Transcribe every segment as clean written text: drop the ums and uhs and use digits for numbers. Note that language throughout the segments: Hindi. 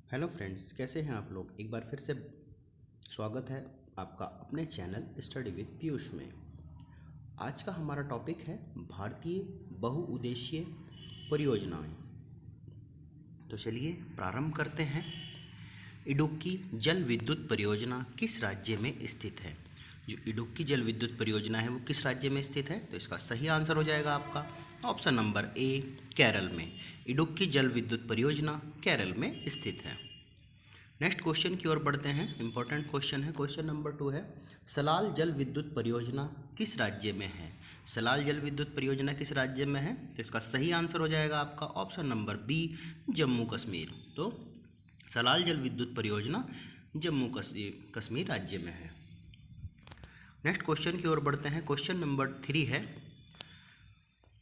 हेलो फ्रेंड्स, कैसे हैं आप लोग। एक बार फिर से स्वागत है आपका अपने चैनल स्टडी विद पीयूष में। आज का हमारा टॉपिक है भारतीय बहुउद्देशीय परियोजनाएं। तो चलिए प्रारंभ करते हैं। इडुक्की जल विद्युत परियोजना किस राज्य में स्थित है? जो इडुक्की जल विद्युत परियोजना है वो किस राज्य में स्थित है? तो इसका सही आंसर हो जाएगा आपका ऑप्शन नंबर ए, केरल में। इडुक्की जल विद्युत परियोजना केरल में स्थित है। नेक्स्ट क्वेश्चन की ओर बढ़ते हैं। इंपॉर्टेंट क्वेश्चन है। क्वेश्चन नंबर 2 है, सलाल जल विद्युत परियोजना किस राज्य में है? सलाल जल विद्युत परियोजना किस राज्य में है? तो इसका सही आंसर हो जाएगा आपका option number B, Jammu Kashmir. तो सलाल जल विद्युत परियोजना जम्मू कश्मीर राज्य में है। नेक्स्ट क्वेश्चन की ओर बढ़ते हैं। क्वेश्चन नंबर 3 है,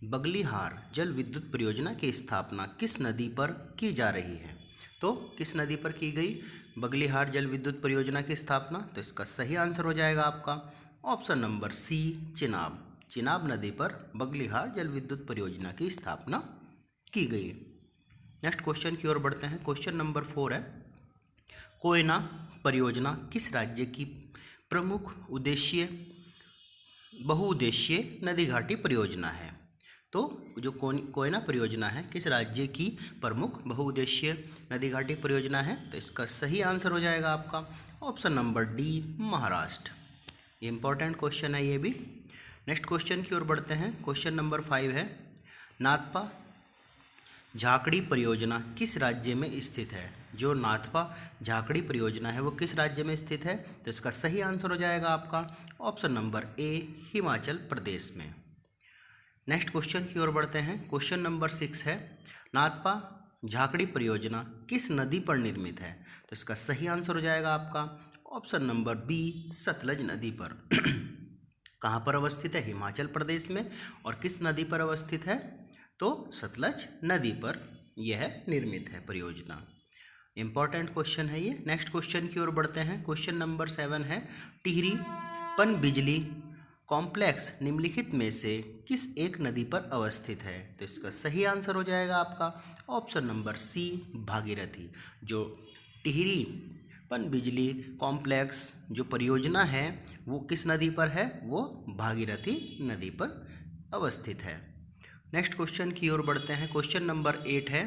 बगलीहार जल विद्युत परियोजना की स्थापना किस नदी पर की जा रही है? तो किस नदी पर की गई बगलीहार जल विद्युत परियोजना की स्थापना? तो इसका सही आंसर हो जाएगा आपका option number C, Chenab. Chenab नदी पर बगलीहार जल विद्युत परियोजना की स्थापना की गई। नेक्स्ट क्वेश्चन की ओर बढ़ते हैं। क्वेश्चन नंबर 4 है, कोयना परियोजना किस राज्य की प्रमुख बहुउद्देशीय नदी घाटी परियोजना है? तो जो कोयना परियोजना है किस राज्य की प्रमुख बहुउद्देशीय नदी घाटी परियोजना है? तो इसका सही आंसर हो जाएगा आपका ऑप्शन नंबर डी, महाराष्ट्र। ये इंपॉर्टेंट क्वेश्चन है ये भी। नेक्स्ट क्वेश्चन की ओर बढ़ते हैं। क्वेश्चन नंबर 5 है, नाथपा झाकड़ी परियोजना किस राज्य में स्थित है? जो नाथपा झाकड़ी परियोजना है वो किस राज्य में स्थित है? तो इसका सही आंसर हो जाएगा आपका option number A, Himachal Pradesh में। नेक्स्ट क्वेश्चन की ओर बढ़ते हैं। क्वेश्चन नंबर 6 है, नाथपा झाकड़ी परियोजना किस नदी पर निर्मित है? तो इसका सही आंसर हो जाएगा आपका ऑप्शन नंबर बी, सतलज नदी पर। कहाँ पर अवस्थित है? हिमाचल प्रदेश में। और किस नदी पर अवस्थित है? तो सतलज नदी पर यह निर्मित है परियोजना। इंपॉर्टेंट क्वेश्चन है ये। नेक्स्ट क्वेश्चन की ओर बढ़ते हैं। क्वेश्चन नंबर 7 है, टिहरी पनबिजली कॉम्प्लेक्स निम्नलिखित में से किस एक नदी पर अवस्थित है? तो इसका सही आंसर हो जाएगा आपका ऑप्शन नंबर सी, भागीरथी। जो टिहरी पनबिजली कॉम्प्लेक्स जो परियोजना है वो किस नदी पर है? वो भागीरथी नदी पर अवस्थित है। नेक्स्ट क्वेश्चन की ओर बढ़ते हैं। क्वेश्चन नंबर 8 है,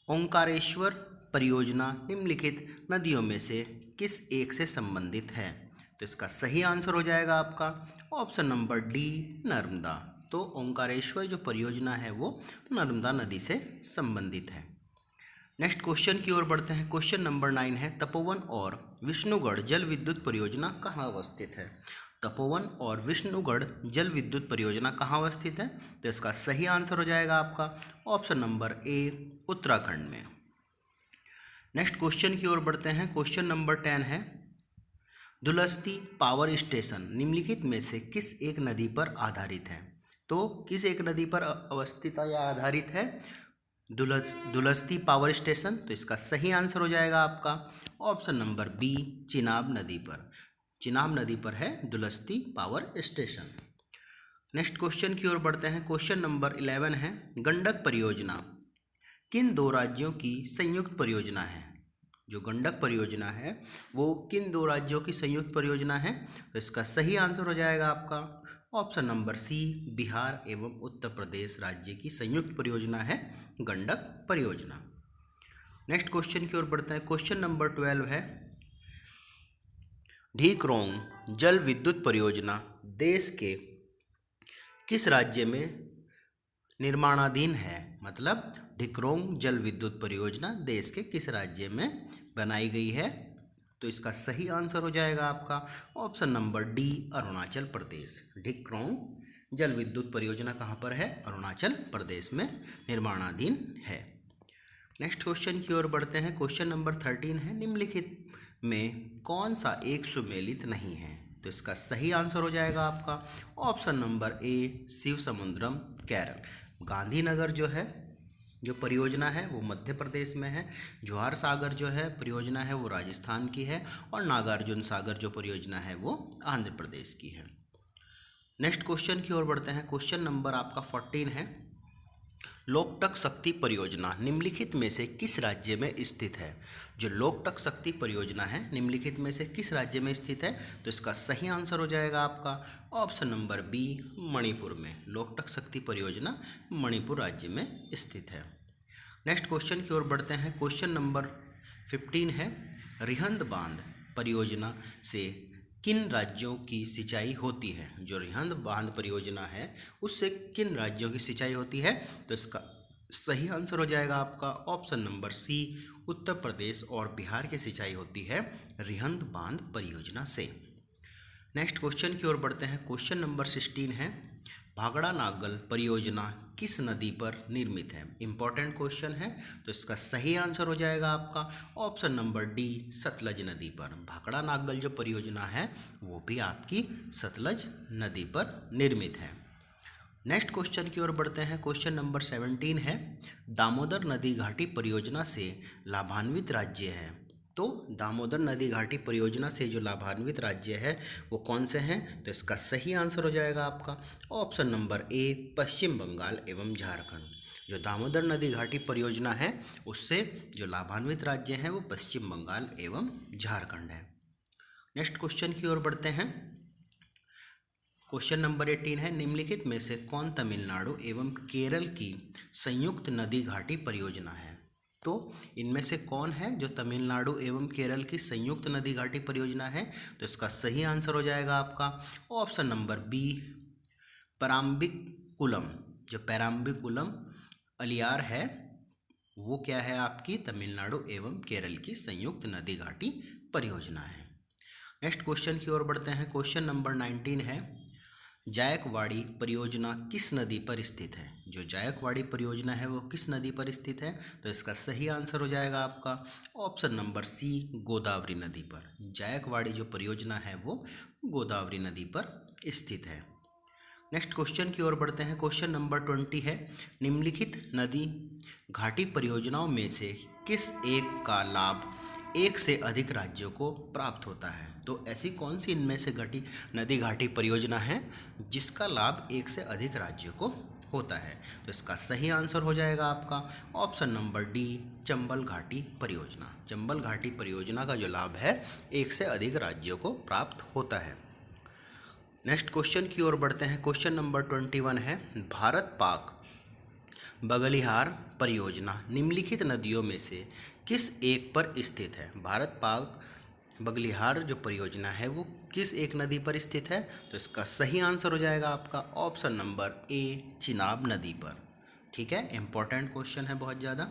ओंकारेश्वर परियोजना निम्नलिखित नदियों में से किस एक से संबंधित है? तो इसका सही आंसर हो जाएगा आपका ऑप्शन नंबर डी, नर्मदा। तो ओंकारेश्वर जो परियोजना है वो नर्मदा नदी से संबंधित है। नेक्स्ट क्वेश्चन की ओर बढ़ते हैं। क्वेश्चन नंबर 9 है, तपोवन और विष्णुगढ़ जल विद्युत परियोजना कहाँ अवस्थित है? तपोवन और विष्णुगढ़ जल विद्युत परियोजना कहाँ अवस्थित है? तो इसका सही आंसर हो जाएगा आपका ऑप्शन नंबर ए, उत्तराखंड में। नेक्स्ट क्वेश्चन की ओर बढ़ते हैं। क्वेश्चन नंबर 10 है, दुलस्ती पावर स्टेशन निम्नलिखित में से किस एक नदी पर आधारित है? तो किस एक नदी पर अवस्थित या आधारित है दुलस्ती पावर स्टेशन? तो इसका सही आंसर हो जाएगा आपका ऑप्शन नंबर बी, चिनाब नदी पर। चिनाब नदी पर है दुलस्ती पावर स्टेशन। नेक्स्ट क्वेश्चन की ओर बढ़ते हैं। क्वेश्चन नंबर 11 है, गंडक परियोजना किन दो राज्यों की संयुक्त परियोजना है? जो गंडक परियोजना है वो किन दो राज्यों की संयुक्त परियोजना है? तो इसका सही आंसर हो जाएगा आपका ऑप्शन नंबर सी, बिहार एवं उत्तर प्रदेश राज्य की संयुक्त परियोजना है गंडक परियोजना। नेक्स्ट क्वेश्चन की ओर बढ़ते हैं। क्वेश्चन नंबर 12 है, ढीकरोंग जल विद्युत परियोजना देश के किस राज्य में निर्माणाधीन है? मतलब ढिकरोंग जल विद्युत परियोजना देश के किस राज्य में बनाई गई है? तो इसका सही आंसर हो जाएगा आपका option number D, Arunachal Pradesh. ढिकरोंग जल विद्युत परियोजना कहाँ पर है? अरुणाचल प्रदेश में निर्माणाधीन है। नेक्स्ट क्वेश्चन की ओर बढ़ते हैं। क्वेश्चन नंबर 13 है, निम्नलिखित में कौन सा एक सुमेलित नहीं है? तो इसका सही आंसर हो जाएगा आपका ऑप्शन नंबर ए, शिव समुद्रम, केरल। गांधीनगर जो परियोजना है वो मध्य प्रदेश में है। जवाहर सागर जो है परियोजना है वो राजस्थान की है। और नागार्जुन सागर जो परियोजना है वो आंध्र प्रदेश की है। नेक्स्ट क्वेश्चन की ओर बढ़ते हैं। क्वेश्चन नंबर आपका 14 है, लोकटक शक्ति परियोजना निम्नलिखित में से किस राज्य में स्थित है? जो लोकटक शक्ति परियोजना है निम्नलिखित में से किस राज्य में स्थित है? तो इसका सही आंसर हो जाएगा आपका ऑप्शन नंबर बी, मणिपुर में। लोकटक शक्ति परियोजना मणिपुर राज्य में स्थित है। नेक्स्ट क्वेश्चन की ओर बढ़ते हैं। क्वेश्चन नंबर 15 है, रिहंद बांध परियोजना से किन राज्यों की सिंचाई होती है? जो रिहंद बांध परियोजना है उससे किन राज्यों की सिंचाई होती है? तो इसका सही आंसर हो जाएगा आपका ऑप्शन नंबर सी, उत्तर प्रदेश और बिहार की सिंचाई होती है रिहंद बांध परियोजना से। नेक्स्ट क्वेश्चन की ओर बढ़ते हैं। क्वेश्चन नंबर 16 है, भागड़ा नागल परियोजना किस नदी पर निर्मित है? इंपॉर्टेंट क्वेश्चन है, तो इसका सही आंसर हो जाएगा आपका ऑप्शन नंबर डी, सतलज नदी पर। भागड़ा नागल जो परियोजना है वो भी आपकी सतलज नदी पर निर्मित है। नेक्स्ट क्वेश्चन की ओर बढ़ते हैं। क्वेश्चन नंबर 17 है, दामोदर नदी घाटी परियोजना से लाभान्वित राज्य है। तो दामोदर नदी घाटी परियोजना से जो लाभान्वित राज्य है वो कौन से हैं? तो इसका सही आंसर हो जाएगा आपका ऑप्शन नंबर ए, पश्चिम बंगाल एवं झारखंड। जो दामोदर नदी घाटी परियोजना है उससे जो लाभान्वित राज्य हैं वो पश्चिम बंगाल एवं झारखंड है। नेक्स्ट क्वेश्चन की ओर बढ़ते हैं। क्वेश्चन नंबर 18 है, निम्नलिखित में से कौन तमिलनाडु एवं केरल की संयुक्त नदी घाटी परियोजना है? तो इनमें से कौन है जो तमिलनाडु एवं केरल की संयुक्त नदी घाटी परियोजना है? तो इसका सही आंसर हो जाएगा आपका ऑप्शन नंबर बी, पेराम्बिकुलम। जो पेराम्बिकुलम अलियार है वो क्या है? आपकी तमिलनाडु एवं केरल की संयुक्त नदी घाटी परियोजना है। नेक्स्ट क्वेश्चन की ओर बढ़ते हैं। क्वेश्चन नंबर 19 है, जायकवाड़ी परियोजना किस नदी पर स्थित है? जो जायकवाड़ी परियोजना है वो किस नदी पर स्थित है? तो इसका सही आंसर हो जाएगा आपका ऑप्शन नंबर सी, गोदावरी नदी पर। जायकवाड़ी जो परियोजना है वो गोदावरी नदी पर स्थित है। नेक्स्ट क्वेश्चन की ओर बढ़ते हैं। क्वेश्चन नंबर 20 है, निम्नलिखित नदी घाटी परियोजनाओं में से किस एक का लाभ एक से अधिक राज्यों को प्राप्त होता है? तो ऐसी कौन सी इनमें से नदी घाटी परियोजना है जिसका लाभ एक से अधिक राज्यों को होता है? तो इसका सही आंसर हो जाएगा आपका ऑप्शन नंबर डी, चंबल घाटी परियोजना। चंबल घाटी परियोजना का जो लाभ है एक से अधिक राज्यों को प्राप्त होता है। नेक्स्ट क्वेश्चन की ओर बढ़ते हैं। क्वेश्चन नंबर 21 है, भारत पाक बगलिहार परियोजना निम्नलिखित नदियों में से किस एक पर स्थित है? भारत पाक बगलिहार जो परियोजना है वो किस एक नदी पर स्थित है? तो इसका सही आंसर हो जाएगा आपका ऑप्शन नंबर ए, चिनाब नदी पर। ठीक है, इंपॉर्टेंट क्वेश्चन है बहुत ज़्यादा।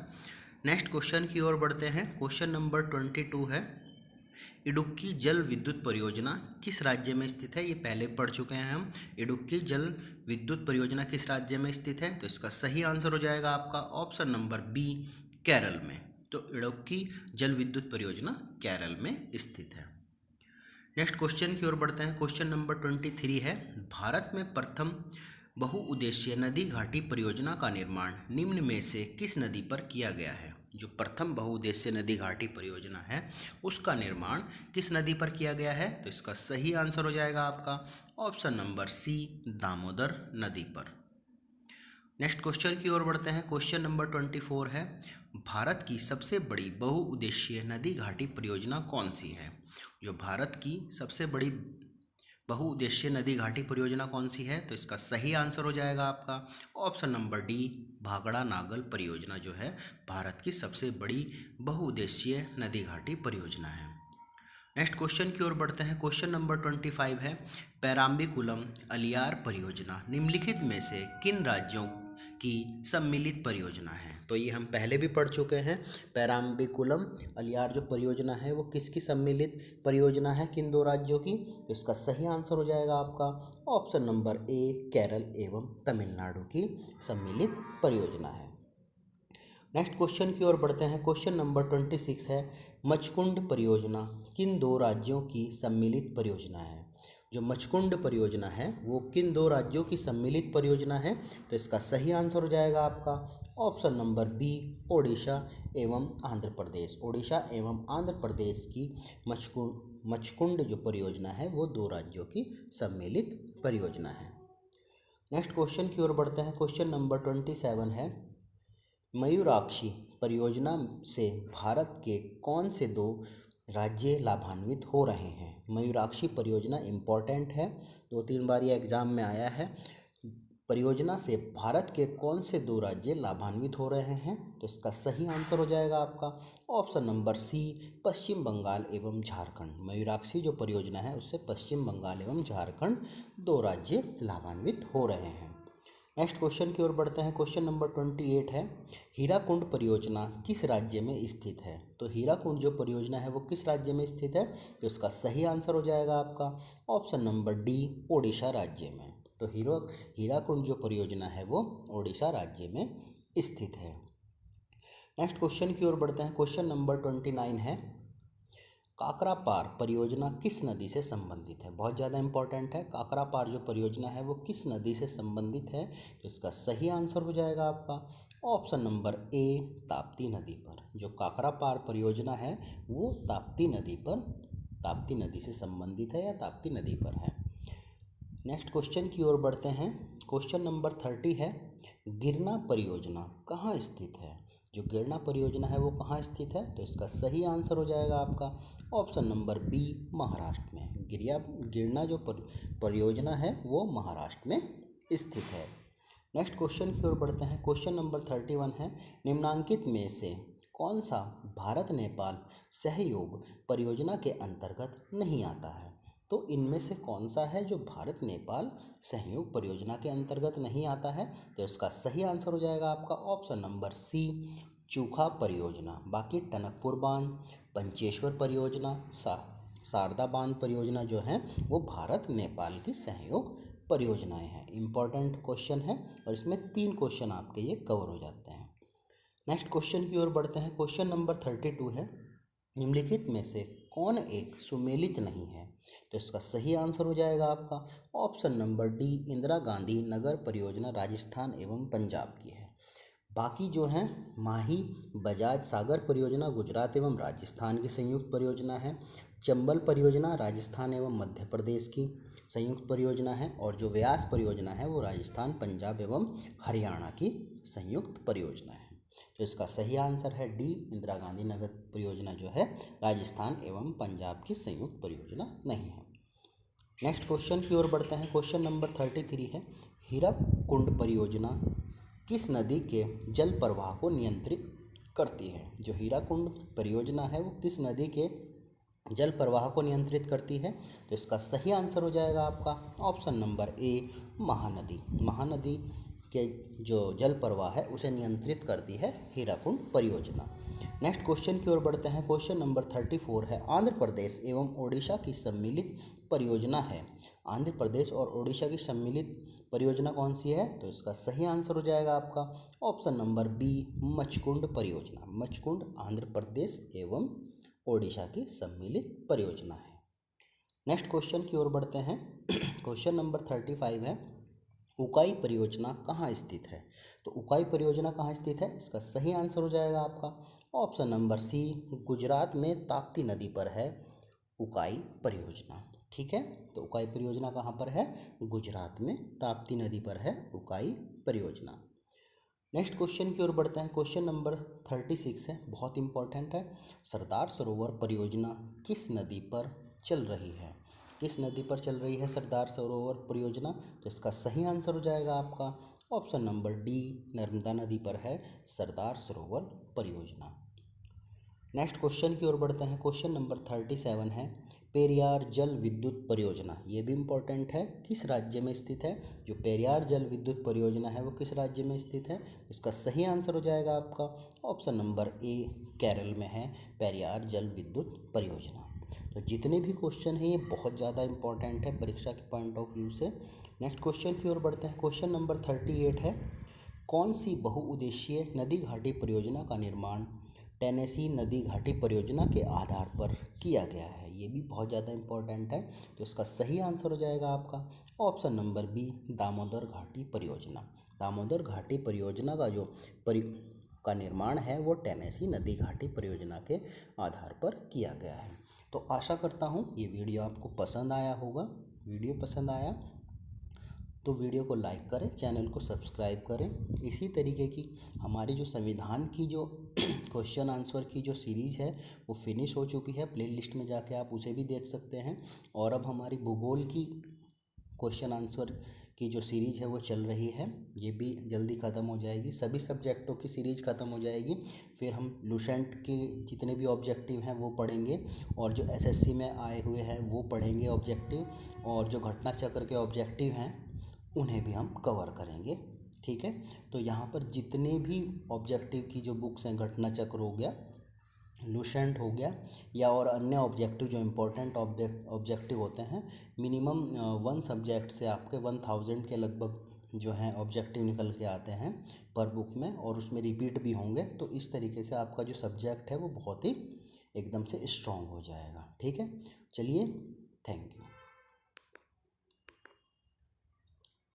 नेक्स्ट क्वेश्चन की ओर बढ़ते हैं। क्वेश्चन नंबर 22 है, इडुक्की जल विद्युत परियोजना किस राज्य में स्थित है? ये पहले पढ़ चुके हैं हम। इडुक्की जल विद्युत परियोजना किस राज्य में स्थित है? तो इसका सही आंसर हो जाएगा आपका ऑप्शन नंबर बी, केरल में। तो इडुक्की जल विद्युत परियोजना केरल में स्थित है। नेक्स्ट क्वेश्चन की ओर बढ़ते हैं। क्वेश्चन नंबर 23 है, भारत में प्रथम बहुउद्देशीय नदी घाटी परियोजना का निर्माण निम्न में से किस नदी पर किया गया है? जो प्रथम बहुउद्देशीय नदी घाटी परियोजना है उसका निर्माण किस नदी पर किया गया है? तो इसका सही आंसर हो जाएगा आपका ऑप्शन नंबर सी, दामोदर नदी पर। नेक्स्ट क्वेश्चन की ओर बढ़ते हैं। क्वेश्चन नंबर 24 है, भारत की सबसे बड़ी बहुउद्देशीय नदी घाटी परियोजना कौन सी है? जो भारत की सबसे बड़ी बहुउद्देशीय नदी घाटी परियोजना कौन सी है? तो इसका सही आंसर हो जाएगा आपका ऑप्शन नंबर डी, भागड़ा नागल परियोजना जो है भारत की सबसे बड़ी बहुउद्देशीय नदी घाटी परियोजना है। नेक्स्ट क्वेश्चन की ओर बढ़ते हैं। क्वेश्चन नंबर 25 है, पेराम्बिकुलम अलियार परियोजना निम्नलिखित में से किन राज्यों की सम्मिलित परियोजना है? तो ये हम पहले भी पढ़ चुके हैं। पेराम्बिकुलम अलियार जो परियोजना है वो किसकी सम्मिलित परियोजना है, किन दो राज्यों की? तो इसका सही आंसर हो जाएगा आपका ऑप्शन नंबर ए, केरल एवं तमिलनाडु की सम्मिलित परियोजना है। नेक्स्ट क्वेश्चन की ओर बढ़ते हैं। क्वेश्चन नंबर 26 है, मचकुंड परियोजना किन दो राज्यों की सम्मिलित परियोजना है? जो मचकुंड परियोजना है वो किन दो राज्यों की सम्मिलित परियोजना है? तो इसका सही आंसर हो जाएगा आपका ऑप्शन नंबर बी, ओडिशा एवं आंध्र प्रदेश। ओडिशा एवं आंध्र प्रदेश की मचकुंड जो परियोजना है वो दो राज्यों की सम्मिलित परियोजना है। नेक्स्ट क्वेश्चन की ओर बढ़ते हैं। क्वेश्चन नंबर 27 है, मयूराक्षी परियोजना से भारत के कौन से 2 राज्य लाभान्वित हो रहे हैं। मयूराक्षी परियोजना इम्पॉर्टेंट है, 2-3 बार ये एग्जाम में आया है। परियोजना से भारत के कौन से 2 राज्य लाभान्वित हो रहे हैं, तो इसका सही आंसर हो जाएगा आपका ऑप्शन नंबर सी, पश्चिम बंगाल एवं झारखंड। मयूराक्षी जो परियोजना है उससे पश्चिम बंगाल एवं झारखंड 2 राज्य लाभान्वित हो रहे हैं। नेक्स्ट क्वेश्चन की ओर बढ़ते हैं। क्वेश्चन नंबर 28 है, हीराकुंड परियोजना किस राज्य में स्थित है। तो हीराकुंड जो परियोजना है वो किस राज्य में स्थित है, तो इसका सही आंसर हो जाएगा आपका ऑप्शन नंबर डी, ओडिशा राज्य में। तो हीराकुंड जो परियोजना है वो ओडिशा राज्य में स्थित है। नेक्स्ट क्वेश्चन की ओर बढ़ते हैं। क्वेश्चन नंबर 29 है, काकरापार परियोजना किस नदी से संबंधित है। बहुत ज़्यादा इंपॉर्टेंट है। काकरापार जो परियोजना है वो किस नदी से संबंधित है, तो इसका सही आंसर हो जाएगा आपका ऑप्शन नंबर ए, ताप्ती नदी पर। जो काकरापार परियोजना है वो ताप्ती नदी से संबंधित है या ताप्ती नदी पर है। नेक्स्ट क्वेश्चन की ओर बढ़ते हैं। क्वेश्चन नंबर 30 है, गिरना परियोजना कहाँ स्थित है। जो गिरना परियोजना है वो कहाँ स्थित है, तो इसका सही आंसर हो जाएगा आपका ऑप्शन नंबर बी, महाराष्ट्र में। गिरना जो परियोजना है वो महाराष्ट्र में स्थित है। नेक्स्ट क्वेश्चन की ओर बढ़ते हैं। क्वेश्चन नंबर 31 है, निम्नांकित में से कौन सा भारत नेपाल सहयोग परियोजना के अंतर्गत नहीं आता है। तो इनमें से कौन सा है जो भारत नेपाल सहयोग परियोजना के अंतर्गत नहीं आता है, तो इसका सही आंसर हो जाएगा आपका ऑप्शन नंबर सी, चूखा परियोजना। बाकी टनकपुर बांध, पंचेश्वर परियोजना, शारदा बांध परियोजना जो है वो भारत नेपाल की सहयोग परियोजनाएं हैं। इम्पॉर्टेंट क्वेश्चन है और इसमें 3 क्वेश्चन आपके ये कवर हो जाते हैं। नेक्स्ट क्वेश्चन की ओर बढ़ते हैं। क्वेश्चन नंबर 32 है, निम्नलिखित में से कौन एक सुमेलित नहीं है, तो इसका सही आंसर हो जाएगा आपका option number D, Indira Gandhi Nagar परियोजना राजस्थान एवं पंजाब की है। बाकी जो हैं माही बजाज सागर परियोजना गुजरात एवं राजस्थान की संयुक्त परियोजना है। चंबल परियोजना राजस्थान एवं मध्य प्रदेश की संयुक्त परियोजना है। और जो व्यास परियोजना है वो राजस्थान, पंजाब एवं हरियाणा की संयुक्त परियोजना है। तो इसका सही आंसर है डी, इंदिरा गांधी नगर परियोजना जो है राजस्थान एवं पंजाब की संयुक्त परियोजना नहीं है। नेक्स्ट क्वेश्चन की ओर बढ़ते हैं। क्वेश्चन नंबर 33 है, हीराकुंड परियोजना किस नदी के जल प्रवाह को नियंत्रित करती है। जो हीराकुंड परियोजना है वो किस नदी के जल प्रवाह को नियंत्रित करती है, तो इसका सही आंसर हो जाएगा आपका option number A, Mahanadi. Mahanadi के जो जल प्रवाह है उसे नियंत्रित करती है हीराकुंड परियोजना। नेक्स्ट क्वेश्चन की ओर बढ़ते हैं। क्वेश्चन नंबर 34 है, आंध्र प्रदेश एवं ओडिशा की सम्मिलित परियोजना है। आंध्र प्रदेश और ओडिशा की सम्मिलित परियोजना कौन सी है, तो इसका सही आंसर हो जाएगा आपका ऑप्शन नंबर बी, मचकुंड परियोजना। मचकुंड आंध्र प्रदेश एवं ओडिशा की सम्मिलित परियोजना है। नेक्स्ट क्वेश्चन की ओर बढ़ते हैं। क्वेश्चन नंबर 35 है, उकाई परियोजना कहाँ स्थित है। तो उकाई परियोजना कहाँ स्थित है, इसका सही आंसर हो जाएगा आपका ऑप्शन नंबर सी, गुजरात में ताप्ती नदी पर है उकाई परियोजना। ठीक है, तो उकाई परियोजना कहाँ पर है, गुजरात में ताप्ती नदी पर है उकाई परियोजना। नेक्स्ट क्वेश्चन की ओर बढ़ते हैं। क्वेश्चन नंबर 36 है, बहुत इंपॉर्टेंट है, सरदार सरोवर परियोजना किस नदी पर चल रही है। किस नदी पर चल रही है सरदार सरोवर परियोजना, तो इसका सही आंसर हो जाएगा आपका ऑप्शन नंबर डी, नर्मदा नदी पर है सरदार सरोवर परियोजना। नेक्स्ट क्वेश्चन की ओर बढ़ते हैं। क्वेश्चन नंबर 37 है, पेरियार जल विद्युत परियोजना, ये भी इम्पोर्टेंट है, किस राज्य में स्थित है। जो पेरियार जल विद्युत परियोजना है वो किस राज्य में स्थित है, इसका सही आंसर हो जाएगा आपका ऑप्शन नंबर ए, केरल में है पेरियार जल विद्युत परियोजना। तो जितने भी क्वेश्चन हैं ये बहुत ज़्यादा इंपॉर्टेंट है परीक्षा के पॉइंट ऑफ व्यू से। नेक्स्ट क्वेश्चन की ओर बढ़ते हैं। क्वेश्चन नंबर 38 है, कौन सी बहुउद्देशीय नदी घाटी परियोजना का निर्माण टेनेसी नदी घाटी परियोजना के आधार पर किया गया है। ये भी बहुत ज़्यादा इंपॉर्टेंट है, तो इसका सही आंसर हो जाएगा आपका ऑप्शन नंबर बी, दामोदर घाटी परियोजना। दामोदर घाटी परियोजना का निर्माण है वो टेनेसी नदी घाटी परियोजना के आधार पर किया गया है। तो आशा करता हूँ ये वीडियो आपको पसंद आया होगा। वीडियो पसंद आया तो वीडियो को लाइक करें, चैनल को सब्सक्राइब करें। इसी तरीके की हमारी जो संविधान की जो क्वेश्चन आंसर की जो सीरीज़ है वो फिनिश हो चुकी है, प्लेलिस्ट में जाके आप उसे भी देख सकते हैं। और अब हमारी भूगोल की क्वेश्चन आंसर की जो सीरीज़ है वो चल रही है, ये भी जल्दी ख़त्म हो जाएगी। सभी सब्जेक्टों की सीरीज़ ख़त्म हो जाएगी, फिर हम लुसेंट के जितने भी ऑब्जेक्टिव हैं वो पढ़ेंगे, और जो एसएससी में आए हुए हैं वो पढ़ेंगे ऑब्जेक्टिव, और जो घटना चक्र के ऑब्जेक्टिव हैं उन्हें भी हम कवर करेंगे। ठीक है, तो यहाँ पर जितने भी ऑब्जेक्टिव की जो बुक्स हैं, घटना चक्र हो गया, लुसेंट हो गया, या और अन्य ऑब्जेक्टिव जो इम्पोर्टेंट ऑब्जेक्टिव होते हैं, मिनिमम 1 सब्जेक्ट से आपके 1000 के लगभग जो हैं ऑब्जेक्टिव निकल के आते हैं पर बुक में, और उसमें रिपीट भी होंगे। तो इस तरीके से आपका जो सब्जेक्ट है वो बहुत ही एकदम से स्ट्रॉन्ग हो जाएगा। ठीक है, चलिए, थैंक यू।